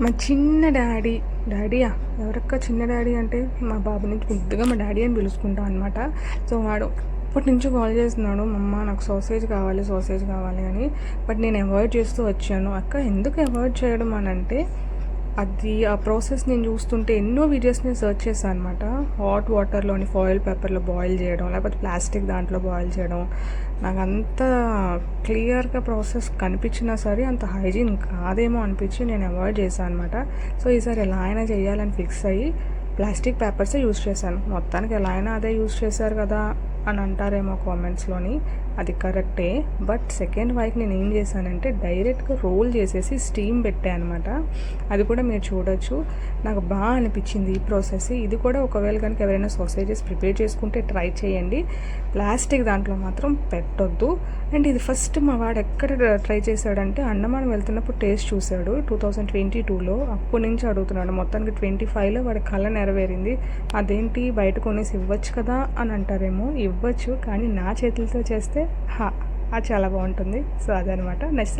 మా చిన్న డాడీయా ఎవరక్క చిన్న డాడీ అంటే మా బాబు నుంచి ముద్దుగా మా డాడీ అని పిలుచుకుంటాం అనమాట. సో వాడు ఇప్పటి నుంచి కాల్ చేస్తున్నాడు, మమ్మ నాకు సాసేజ్ కావాలి అని. బట్ నేను అవాయిడ్ చేస్తూ వచ్చాను. అక్క ఎందుకు అవాయిడ్ చేయడం అని అంటే, ఆ ప్రాసెస్ నేను చూస్తుంటే ఎన్నో వీడియోస్ నేను సెర్చ్ చేశాను అనమాట. హాట్ వాటర్లోని ఫాయిల్ పేపర్లో బాయిల్ చేయడం, లేకపోతే ప్లాస్టిక్ దాంట్లో బాయిల్ చేయడం, నాకు అంత క్లియర్గా ప్రాసెస్ కనిపించినా సరే అంత హైజీన్ కాదేమో అనిపించి నేను అవాయిడ్ చేశాను అనమాట. సో ఈసారి ఎలా అయినా చేయాలని ఫిక్స్ అయ్యి ప్లాస్టిక్ పేపర్సే యూజ్ చేశాను. మొత్తానికి ఎలా అయినా అదే యూజ్ చేశారు కదా అని అంటారేమో కామెంట్స్లోని, అది కరెక్టే. బట్ సెకండ్ వైకి నేను ఏం చేశానంటే డైరెక్ట్గా రోల్ చేసేసి స్టీమ్ పెట్టాను అనమాట. అది కూడా మీరు చూడొచ్చు. నాకు బాగా అనిపించింది ఈ ప్రాసెస్. ఇది కూడా ఒకవేళ కనుక ఎవరైనా సాసేజెస్ ప్రిపేర్ చేసుకుంటే ట్రై చేయండి, ప్లాస్టిక్ దాంట్లో మాత్రం పెట్టొద్దు. అండ్ ఇది ఫస్ట్ మా వాడు ఎక్కడ ట్రై చేశాడంటే అండమాన్ వెళ్తున్నప్పుడు టేస్ట్ చూశాడు 2022లో. అప్పటి నుంచి అడుగుతున్నాడు. మొత్తానికి 25లో వాడి కళ నెరవేరింది. అదేంటి బయట కొనేసి ఇవ్వచ్చు కదా అని అంటారేమో, ఇవ్వచ్చు, కానీ నా చేతులతో చేస్తే అది చాలా బాగుంటుంది. సో అదనమాట. నెక్స్ట్